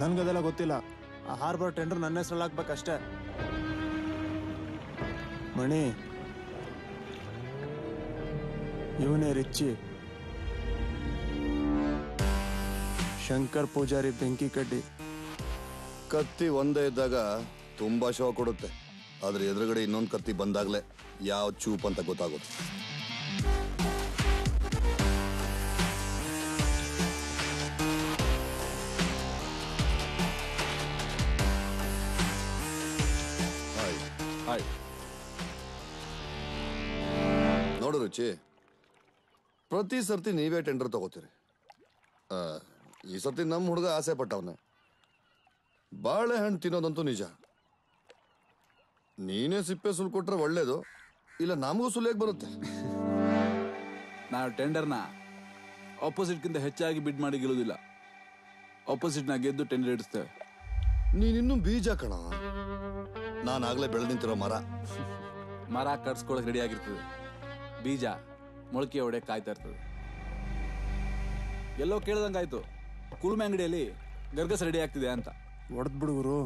ನನ್ಗದೆಲ್ಲ ಗೊತ್ತಿಲ್ಲ. ಆ harbour tender ನನ್ನ ಹೆಸರಲ್ಲಿ ಹಾಕ್ಬೇಕಷ್ಟೇ. ಮಣಿ, ಇವನೇ ರಿಚ್ಚಿ. ಶಂಕರ್ ಪೂಜಾರಿ ಬೆಂಕಿ ಕಡ್ಡಿ. ಕತ್ತಿ ಒಂದೇ ಇದ್ದಾಗ ತುಂಬಾ ಶೋ ಕೊಡುತ್ತೆ, ಆದ್ರೆ ಎದುರುಗಡೆ ಇನ್ನೊಂದು ಕತ್ತಿ ಬಂದಾಗ್ಲೇ ಯಾವ ಚೂಪ್ ಅಂತ ಗೊತ್ತಾಗುತ್ತೆ. ನೋಡು ರುಚಿ, ಪ್ರತಿ ಸರ್ತಿ ನೀವೇ ಟೆಂಡರ್ ತಗೋತೀರಿ. ಈ ಸರ್ತಿ ನಮ್ಮ ಹುಡುಗ ಆಸೆ ಪಟ್ಟವನೆ. ಬಾಳೆಹಣ್ಣು ತಿನ್ನೋದಂತೂ ನಿಜ. ನೀನೇ ಸಿಪ್ಪೆ ಸುಲ್ಕೊಟ್ರೆ ಒಳ್ಳೇದು, ಇಲ್ಲ ನಮಗೂ ಸುಲಿಯಕ್ಕೆ ಬರುತ್ತೆ. ನಾವು ಟೆಂಡರ್ನ ಆಪೋಸಿಟ್ಗಿಂತ ಹೆಚ್ಚಾಗಿ ಬಿಡ್ ಮಾಡಿ ಗೆಲ್ಲೋದಿಲ್ಲ. ಆಪೋಸಿಟ್ನ ಗೆದ್ದು ಟೆಂಡರ್ ಇಡಿಸ್ತೇವೆ. ನೀನಿನ್ನೂ ಬೀಜ ಕಣ. ನಾನಾಗಲೇ ಬೆಳೆದು ನಿಂತಿರೋ ಮರ ಕಟ್ಸ್ಕೊಳಕ್ ರೆಡಿ ಆಗಿರ್ತದೆ. ಬೀಜ ಮೊಳಕೆ ಹೊಡೆ ಕಾಯ್ತಾ ಇರ್ತದೆ. ಎಲ್ಲೋ ಕೇಳ್ದಂಗಾಯ್ತು, ಕುಲ್ಮೆ ಅಂಗಡಿಯಲ್ಲಿ ಗರ್ಗಸ್ ರೆಡಿ ಆಗ್ತಿದೆ ಅಂತ. ಹೊಡೆದ್ ಬಿಡುಗರು.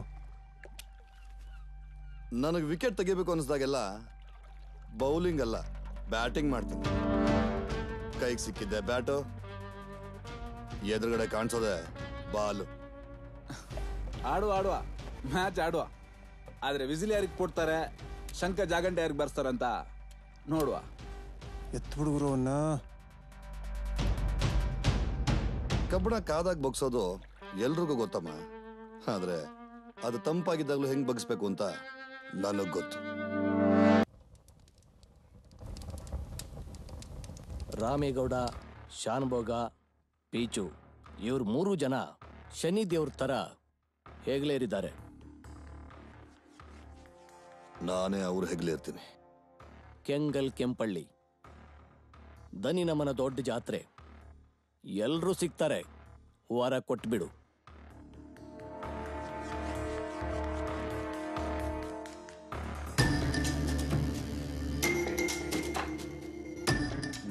ನನಗೆ ವಿಕೆಟ್ ತೆಗಿಬೇಕು ಅನಿಸ್ದಾಗೆಲ್ಲ ಬೌಲಿಂಗ್ ಅಲ್ಲ, ಬ್ಯಾಟಿಂಗ್ ಮಾಡ್ತೀನಿ. ಕೈಗೆ ಸಿಕ್ಕಿದ್ದೆ ಬ್ಯಾಟು, ಎದುರುಗಡೆ ಕಾಣಿಸೋದೆ ಬಾಲು. ಆಡುವ ಮ್ಯಾಚ್ ಆಡುವ. ಆದ್ರೆ ವಿಸಿಲ್ ಯಾರಿಗೆ ಕೊಡ್ತಾರೆ, ಶಂಕ ಜಾಗಂಟೆ ಯಾರಿಗೆ ಬರ್ಸ್ತಾರಂತ ನೋಡುವ. ಎತ್ ಬಿಡುಗರು ಅವನ್ನ. ಕಬ್ಬಣ ಕಾದಾಗ ಬಗ್ಸೋದು ಎಲ್ರಿಗೂ ಗೊತ್ತಮ್ಮ, ಆದ್ರೆ ಅದು ತಂಪಾಗಿದ್ದಾಗಲೂ ಹೆಂಗ್ ಬಗ್ಸ್ಬೇಕು ಅಂತ ನನಗ್ ಗೊತ್ತು. ರಾಮೇಗೌಡ, ಶಾನ್ಭೋಗ, ಪೀಚು ಇವ್ರು 3 ಜನ ಶನಿ ದೇವ್ರ ತರ ಹೆಗ್ಲೇರಿದ್ದಾರೆ. ನಾನೇ ಅವ್ರು ಹೆಗ್ಲೇರ್ತೀನಿ. ಕೆಂಗಲ್ ಕೆಂಪಳ್ಳಿ ದನಿ ನಮನ ದೊಡ್ಡ ಜಾತ್ರೆ. ಎಲ್ರೂ ಸಿಗ್ತಾರೆ, ವಾರ ಕೊಟ್ಬಿಡು.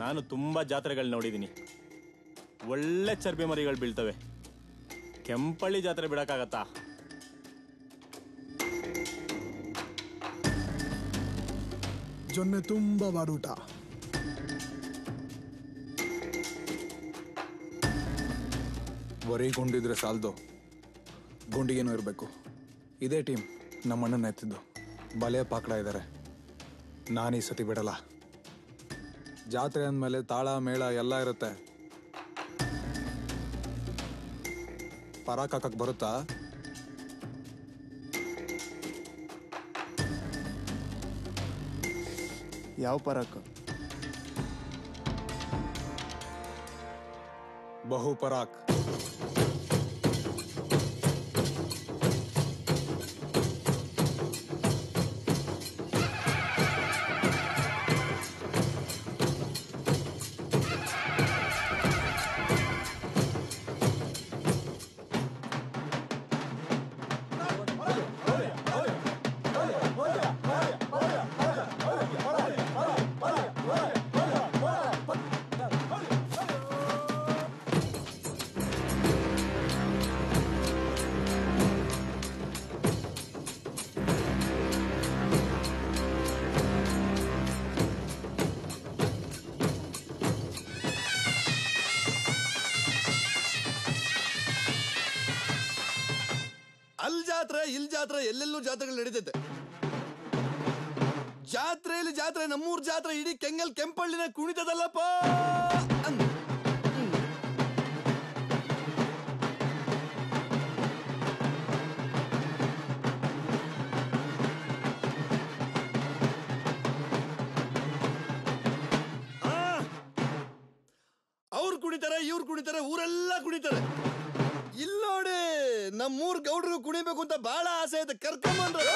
ನಾನು ತುಂಬಾ ಜಾತ್ರೆಗಳು ನೋಡಿದ್ದೀನಿ. ಒಳ್ಳೆ ಚರ್ಬಿ ಮರಿಗಳು ಬೀಳ್ತವೆ. ಕೆಂಪಳ್ಳಿ ಜಾತ್ರೆ ಬಿಡಕ್ಕಾಗತ್ತಾ? ಜೊನ್ನೆ ತುಂಬಾ ಬಾಡೂಟ. ಬರೀ ಗುಂಡಿದ್ರೆ ಸಾಲದು, ಗುಂಡಿಗೇನು ಇರಬೇಕು. ಇದೇ ಟೀಮ್ ನಮ್ಮ ಅಣ್ಣನ ಎತ್ತಿದ್ದು. ಬಲೆ ಪಾಕಡ ಇದ್ದಾರೆ. ನಾನು ಈ ಸತಿ ಬಿಡಲ್ಲ. ಜಾತ್ರೆ ಅಂದಮೇಲೆ ತಾಳ ಮೇಳ ಎಲ್ಲ ಇರುತ್ತೆ. ಪರಾಕ್ ಹಾಕಕ್ ಬರುತ್ತಾ? ಯಾವ ಪರಾಕ್? ಬಹು ಪರಾಕ್. ಇಲ್ ಜಾತ್ರೆ ಎಲ್ಲೆಲ್ಲೂ ಜಾತ್ರೆಗಳು ನಡೀತೈತೆ. ಜಾತ್ರೆಯಲ್ಲಿ ಜಾತ್ರೆ, ನಮ್ಮೂರ್ ಜಾತ್ರೆ ಇಡೀ ಕೆಂಗಲ್ ಕೆಂಪಳ್ಳಿನ ಕುಣಿತದಲ್ಲಪ್ಪ. ಅವ್ರು ಕುಣಿತಾರೆ, ಇವ್ರು ಕುಣಿತಾರೆ, ಊರೆಲ್ಲ ಕುಣಿತಾರೆ. ಇಲ್ಲೋಡಿ, ನಮ್ಮೂರ್ ಗೌಡ್ರಿಗೂ ಕುಣಿಬೇಕು ಅಂತ ಬಹಳ ಆಸೆ ಐತೆ, ಕರ್ಕೊಂಡ್ಬಂದ್ರು.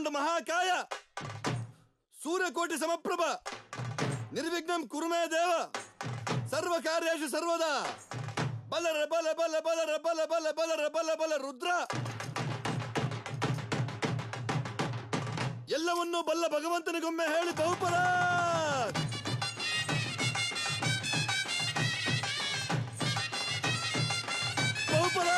ವಕ್ರತುಂಡ ಮಹಾಕಾಯ ಸೂರ್ಯಕೋಟಿ ಸಮಪ್ರಭ ನಿರ್ವಿಘ್ನಂ ಕುರುಮೇ ದೇವ ಸರ್ವ ಕಾರ್ಯೇಷು ಸರ್ವದಾ ಬಲರ ಬಲ ಬಲ ಬಲರ ಬಲ ಬಲ ಬಲರ ಬಲ ಬಲ ರುದ್ರ ಎಲ್ಲವನ್ನೂ ಬಲ್ಲ ಭಗವಂತನಿಗೊಮ್ಮೆ ಹೇಳಿ ಬಹುಪರ ಬಹುಪರ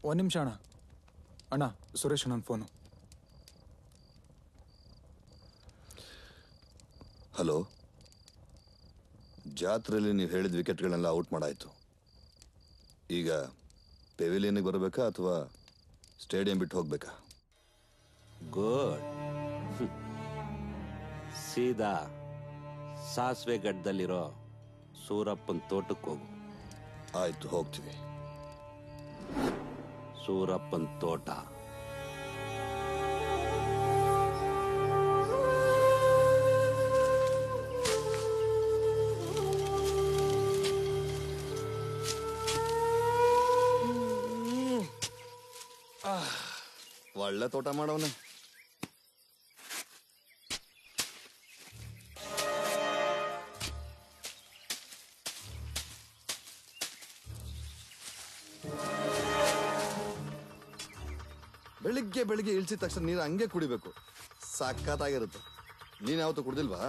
ಒಂದು ನಿಮಿಷ ಅಣ್ಣ. ಅಣ್ಣ, ಸುರೇಶ್ ನನ್ನ ಫೋನು. ಹಲೋ, ಜಾತ್ರೆಯಲ್ಲಿ ನೀವು ಹೇಳಿದ ವಿಕೆಟ್ಗಳನ್ನೆಲ್ಲ ಔಟ್ ಮಾಡಾಯ್ತು. ಈಗ ಪೆವಿಲಿಯನ್ಗೆ ಬರಬೇಕಾ ಅಥವಾ ಸ್ಟೇಡಿಯಂ ಬಿಟ್ಟು ಹೋಗ್ಬೇಕಾ? ಗುಡ್. ಸೀದಾ ಸಾಸ್ವೆ ಗಡ್ಡದಲ್ಲಿರೋ ಸೂರಪ್ಪನ ತೋಟಕ್ಕೆ ಹೋಗು. ಆಯ್ತು, ಹೋಗ್ತೀವಿ. ಸೂರಪ್ಪನ್ ತೋಟ. ಒಳ್ಳೆ ತೋಟ ಮಾಡವನೆ. ಬೆಳಿಗ್ಗೆ ಬೆಳಿಗ್ಗೆ ಇಳಿಸಿದ ತಕ್ಷಣ ನೀರು ಹಂಗೆ ಕುಡಿಬೇಕು, ಸಖತ್ತಾಗಿರುತ್ತೆ. ನೀನ್ ಯಾವತ್ತೂ ಕುಡ್ದಿಲ್ವಾ?